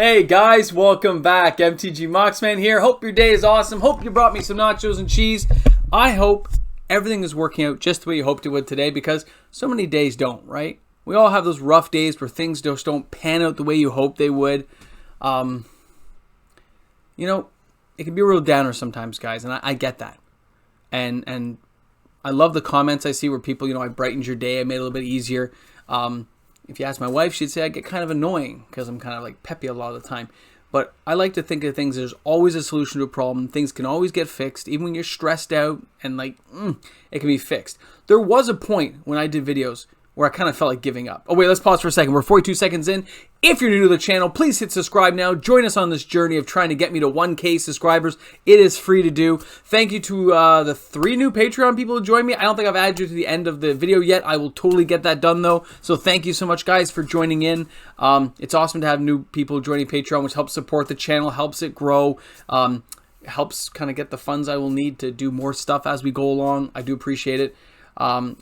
Hey guys, welcome back. MTG Moxman here. Hope your day is awesome. Hope you brought me some nachos and cheese. I hope everything is working out just the way you hoped it would today, because so many days don't, right? We all have those rough days where things just don't pan out the way you hope they would. You know, it can be a real downer sometimes, guys, and I get that. And I love the comments I see where people, I brightened your day, I made it a little bit easier. If you ask my wife, she'd say I get kind of annoying because I'm kind of like peppy a lot of the time. But I like to think of things, there's always a solution to a problem. Things can always get fixed, even when you're stressed out and it can be fixed. There was a point when I did videos where I kind of felt like giving up. Oh wait, let's pause for a second. We're 42 seconds in. If you're new to the channel, please hit subscribe now. Join us on this journey of trying to get me to 1K subscribers. It is free to do. Thank you to the 3 new Patreon people who joined me. I don't think I've added you to the end of the video yet. I will totally get that done though. So thank you so much, guys, for joining in. It's awesome to have new people joining Patreon, which helps support the channel, helps it grow, helps kind of get the funds I will need to do more stuff as we go along. I do appreciate it.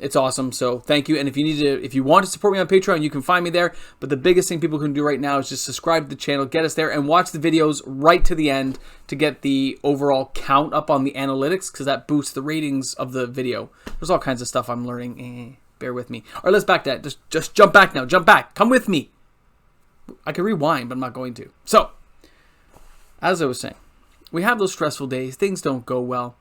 It's awesome. So thank you. And if you want to support me on Patreon, you can find me there. But the biggest thing people can do right now is just subscribe to the channel, get us there, and watch the videos right to the end to get the overall count up on the analytics, because that boosts the ratings of the video. There's all kinds of stuff I'm learning. Bear with me. All right, let's back that. Just jump back now. Jump back. Come with me. I can rewind, but I'm not going to. So, as I was saying, we have those stressful days. Things don't go well.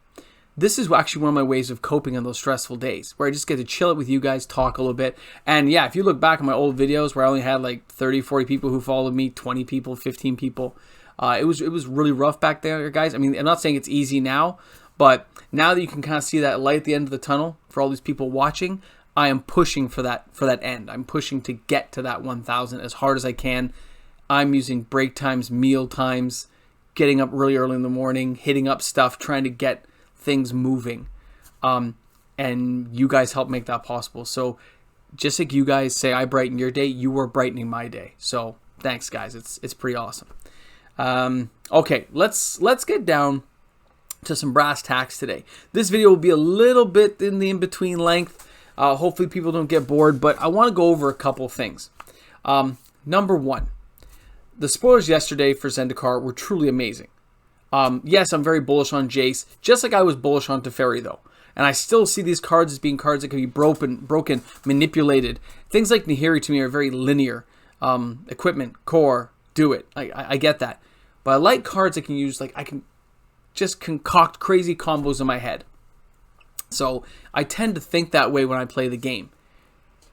This is actually one of my ways of coping on those stressful days, where I just get to chill it with you guys, talk a little bit. And yeah, if you look back at my old videos where I only had like 30, 40 people who followed me, 20 people, 15 people, it was really rough back there, guys. I mean, I'm not saying it's easy now, but now that you can kind of see that light at the end of the tunnel for all these people watching, I am pushing for that end. I'm pushing to get to that 1,000 as hard as I can. I'm using break times, meal times, getting up really early in the morning, hitting up stuff, trying to get things moving, and you guys help make that possible. So just like you guys say I brighten your day, you are brightening my day. So thanks, guys. It's pretty awesome. Okay, let's get down to some brass tacks today. This video will be a little bit in the in-between length. Hopefully people don't get bored, but I want to go over a couple things. Number one, the spoilers yesterday for Zendikar were truly amazing. Yes, I'm very bullish on Jace, just like I was bullish on Teferi, though. And I still see these cards as being cards that can be broken, manipulated. Things like Nahiri to me are very linear. Equipment, core, do it. I get that. But I like cards I can use, like I can just concoct crazy combos in my head. So I tend to think that way when I play the game.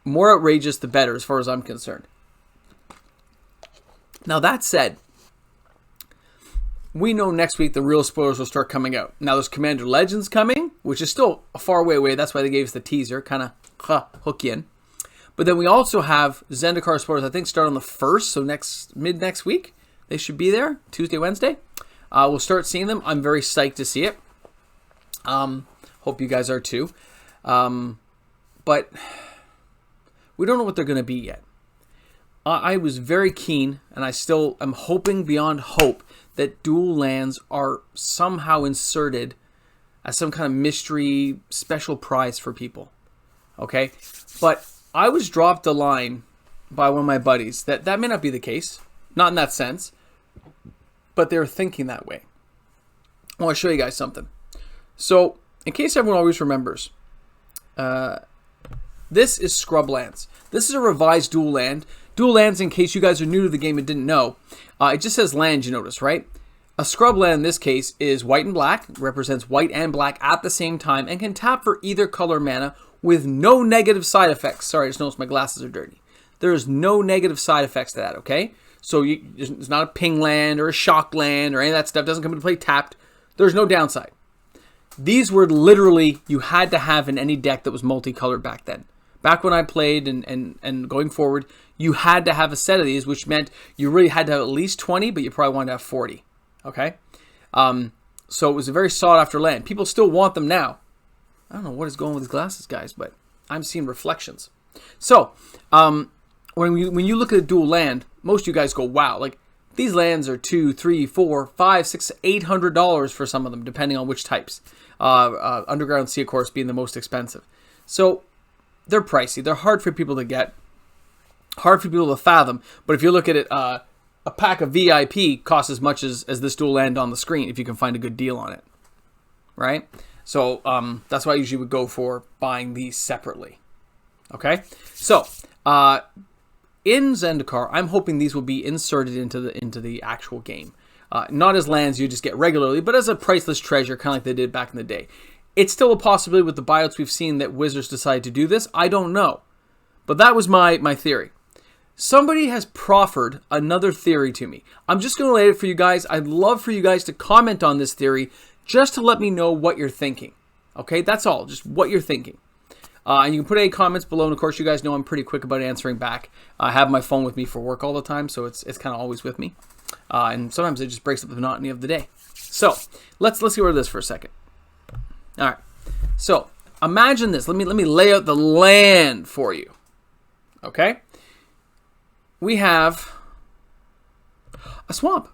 More outrageous, the better, as far as I'm concerned. Now, that said, we know next week the real spoilers will start coming out. Now there's Commander Legends coming, which is still a far way away. That's why they gave us the teaser, kind of hook you in. But then we also have Zendikar spoilers, I think, start on the 1st, so mid next week. They should be there, Tuesday, Wednesday. We'll start seeing them. I'm very psyched to see it. Hope you guys are too. But we don't know what they're going to be yet. I was very keen, and I still am hoping beyond hope, that dual lands are somehow inserted as some kind of mystery special prize for people. Okay? But I was dropped a line by one of my buddies that may not be the case. Not in that sense. But they're thinking that way. I want to show you guys something. So, in case everyone always remembers, this is Scrublands. This is a revised dual land. Dual lands, in case you guys are new to the game and didn't know, it just says land, you notice, right? A scrubland in this case is white and black, represents white and black at the same time, and can tap for either color mana with no negative side effects. Sorry, I just noticed my glasses are dirty. There is no negative side effects to that, okay? So it's not a ping land or a shock land or any of that stuff. It doesn't come into play tapped. There's no downside. These were literally, you had to have in any deck that was multicolored back then. Back when I played and going forward, you had to have a set of these, which meant you really had to have at least 20, but you probably wanted to have 40. Okay? So it was a very sought after land. People still want them now. I don't know what is going on with these glasses, guys, but I'm seeing reflections. So, when you look at a dual land, most of you guys go, wow, like these lands are $200, $300, $400, $500, $600, $800 for some of them, depending on which types. Underground Sea, of course, being the most expensive. So they're pricey. They're hard for people to get. Hard for people to fathom. But if you look at it, a pack of VIP costs as much as this dual land on the screen if you can find a good deal on it, right? So that's why I usually would go for buying these separately. Okay, so in Zendikar, I'm hoping these will be inserted into the actual game, not as lands you just get regularly, but as a priceless treasure, kind of like they did back in the day. It's still a possibility with the buyouts we've seen that Wizards decide to do this. I don't know, but that was my theory. Somebody has proffered another theory to me. I'm just going to lay it for you guys. I'd love for you guys to comment on this theory just to let me know what you're thinking. Okay, that's all. Just what you're thinking. And you can put any comments below. And of course, you guys know I'm pretty quick about answering back. I have my phone with me for work all the time, so it's kind of always with me. And sometimes it just breaks up the monotony of the day. So let's get rid of this for a second. All right. So imagine this. Let me lay out the land for you. Okay. We have a swamp.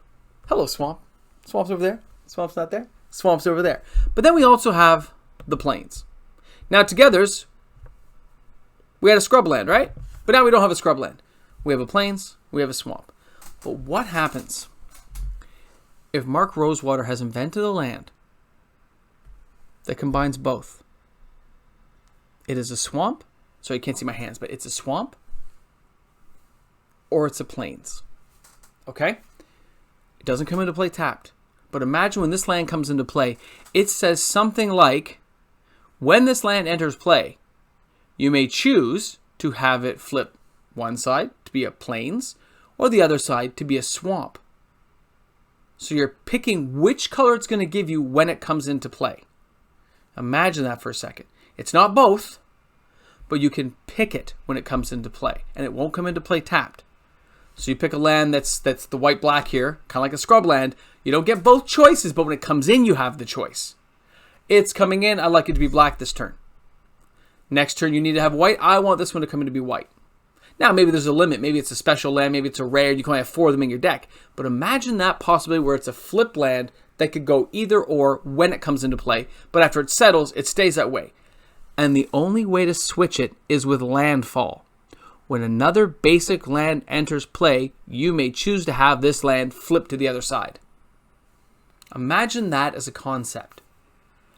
Hello, swamp. Swamp's over there. Swamp's not there. Swamp's over there. But then we also have the plains. Now, togethers, we had a scrubland, right? But now we don't have a scrubland. We have a plains. We have a swamp. But what happens if Mark Rosewater has invented a land that combines both? It is a swamp. So you can't see my hands, but it's a swamp. Or it's a plains. Okay? It doesn't come into play tapped. But imagine when this land comes into play, it says something like, when this land enters play, you may choose to have it flip one side to be a plains or the other side to be a swamp. So you're picking which color it's going to give you when it comes into play. Imagine that for a second. It's not both, but you can pick it when it comes into play, and it won't come into play tapped. So you pick a land that's the white-black here, kind of like a scrub land. You don't get both choices, but when it comes in, you have the choice. It's coming in. I'd like it to be black this turn. Next turn, you need to have white. I want this one to come in to be white. Now, maybe there's a limit. Maybe it's a special land. Maybe it's a rare. You can only have 4 of them in your deck. But imagine that possibility where it's a flip land that could go either or when it comes into play. But after it settles, it stays that way. And the only way to switch it is with landfall. When another basic land enters play, you may choose to have this land flip to the other side. Imagine that as a concept.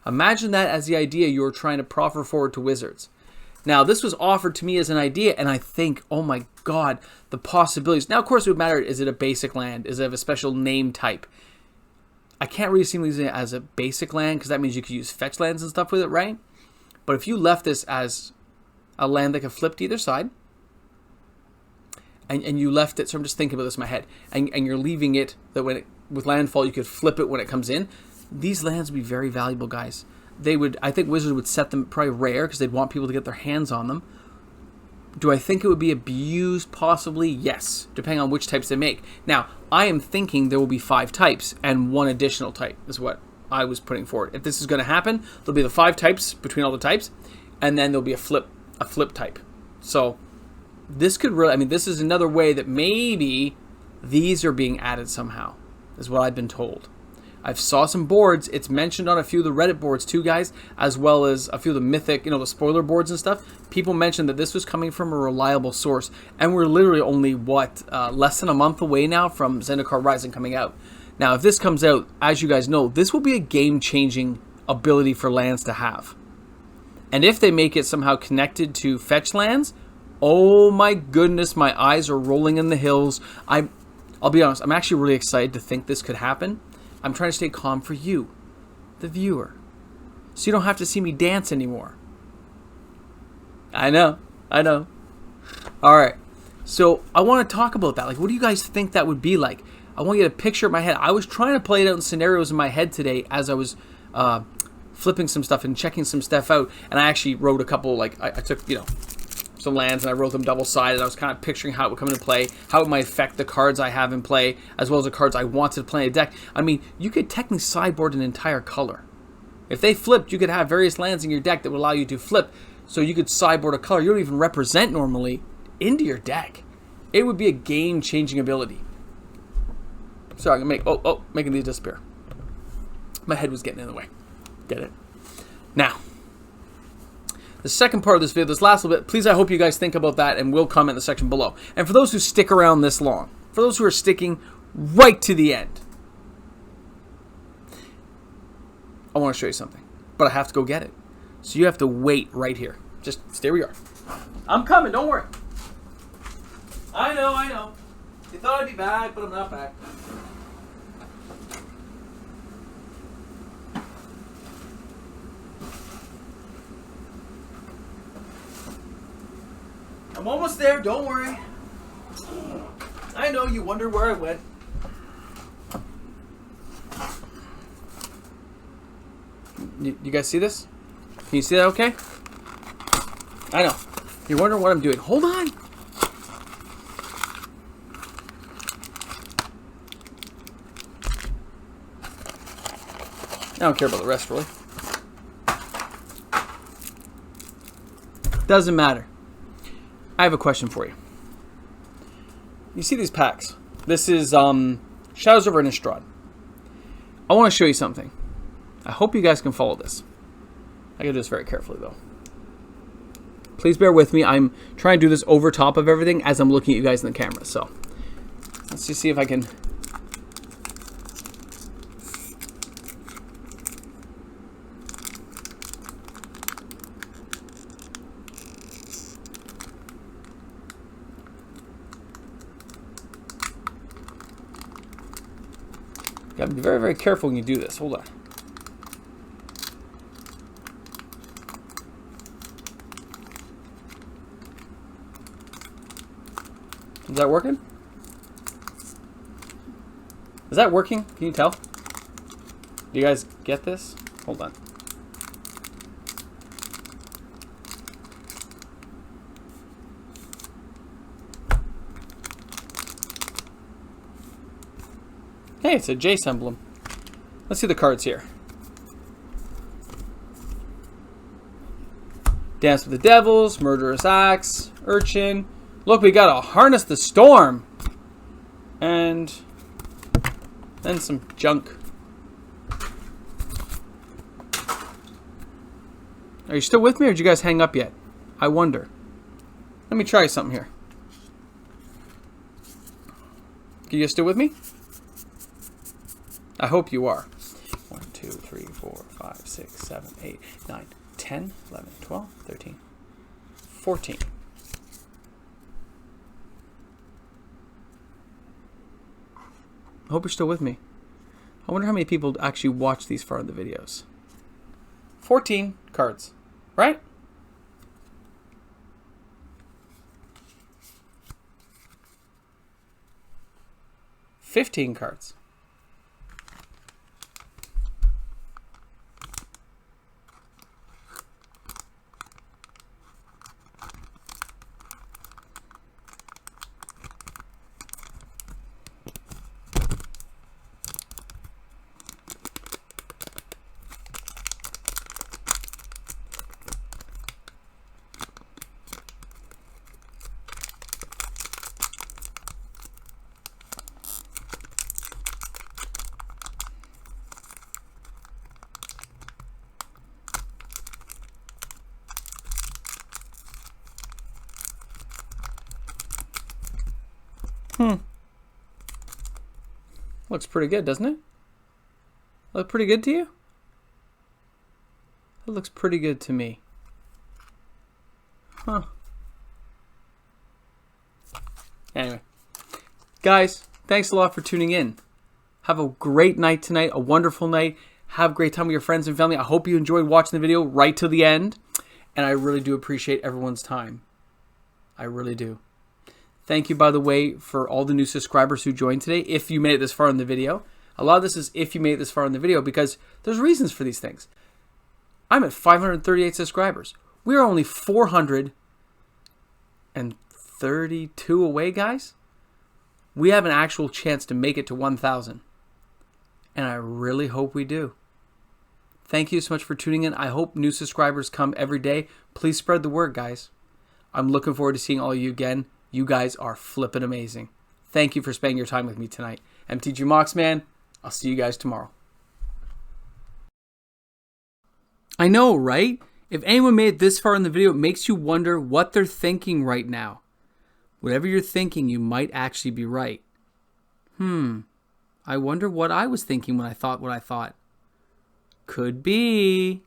Imagine that as the idea you were trying to proffer forward to Wizards. Now, this was offered to me as an idea, and I think, oh my god, the possibilities. Now, of course, it would matter, is it a basic land? Is it of a special name type? I can't really see it as a basic land, because that means you could use fetch lands and stuff with it, right? But if you left this as a land that could flip to either side, and you left it, so I'm just thinking about this in my head, and you're leaving it that when with landfall you could flip it when it comes in, these lands would be very valuable, guys. I think Wizards would set them probably rare because they'd want people to get their hands on them. Do I think it would be abused? Possibly, yes, depending on which types they make. Now, I am thinking there will be 5 types and 1 additional type is what I was putting forward. If this is going to happen, there'll be the 5 types between all the types, and then there'll be a flip type. So this could really, I mean, this is another way that maybe these are being added somehow, is what I've been told. I've saw some boards. It's mentioned on a few of the Reddit boards too, guys, as well as a few of the mythic, the spoiler boards and stuff. People mentioned that this was coming from a reliable source, and we're literally only, less than a month away now from Zendikar Rising coming out. Now, if this comes out, as you guys know, this will be a game-changing ability for lands to have. And if they make it somehow connected to fetch lands, oh my goodness, my eyes are rolling in the hills. I'll be honest, I'm actually really excited to think this could happen. I'm trying to stay calm for you, the viewer, so you don't have to see me dance anymore. I know. All right, so I want to talk about that. Like, what do you guys think that would be like? I want you to picture it in my head. I was trying to play it out in scenarios in my head today as I was flipping some stuff and checking some stuff out, and I actually wrote a couple, I took, some lands and I wrote them double-sided. I was kind of picturing how it would come into play, how it might affect the cards I have in play, as well as the cards I wanted to play in a deck. I mean, you could technically sideboard an entire color. If they flipped, you could have various lands in your deck that would allow you to flip, so you could sideboard a color you don't even represent normally into your deck. It would be a game-changing ability. Sorry, I'm gonna making these disappear. My head was getting in the way. Get it? Now, the second part of this video, this last little bit, please, I hope you guys think about that and will comment in the section below. And for those who stick around this long, for those who are sticking right to the end, I want to show you something, but I have to go get it. So you have to wait right here. Just stay where you are. I'm coming, don't worry. I know. You thought I'd be back, but I'm not back. I'm almost there, don't worry. I know you wonder where I went. You guys see this? Can you see that okay? I know. You're wondering what I'm doing. Hold on. I don't care about the rest, really. Doesn't matter. I have a question for you. You see these packs? This is Shadows over Innistrad. I want to show you something. I hope you guys can follow this. I gotta do this very carefully, though. Please bear with me. I'm trying to do this over top of everything as I'm looking at you guys in the camera. So let's just see if I can. You gotta be very, very careful when you do this. Hold on. Is that working? Is that working? Can you tell? Do you guys get this? Hold on. Hey, it's a Jace emblem. Let's see the cards here. Dance with the Devils, Murderous Axe, Urchin. Look, we got a Harness the Storm. And then some junk. Are you still with me or did you guys hang up yet? I wonder. Let me try something here. Are you still with me? I hope you are. 1, 2, 3, 4, 5, 6, 7, 8, 9, 10, 11, 12, 13, 14. I hope you're still with me. I wonder how many people actually watch these far in the videos. 14 cards, right? $15 cards. Looks pretty good, doesn't it? Look pretty good to you? It looks pretty good to me. Huh. Anyway. Guys, thanks a lot for tuning in. Have a great night tonight, a wonderful night. Have a great time with your friends and family. I hope you enjoyed watching the video right to the end. And I really do appreciate everyone's time. I really do. Thank you, by the way, for all the new subscribers who joined today. If you made it this far in the video. A lot of this is if you made it this far in the video because there's reasons for these things. I'm at 538 subscribers. We are only 432 away, guys. We have an actual chance to make it to 1,000. And I really hope we do. Thank you so much for tuning in. I hope new subscribers come every day. Please spread the word, guys. I'm looking forward to seeing all of you again. You guys are flippin' amazing. Thank you for spending your time with me tonight. MTG Moxman, I'll see you guys tomorrow. I know, right? If anyone made it this far in the video, it makes you wonder what they're thinking right now. Whatever you're thinking, you might actually be right. I wonder what I was thinking when I thought what I thought. Could be.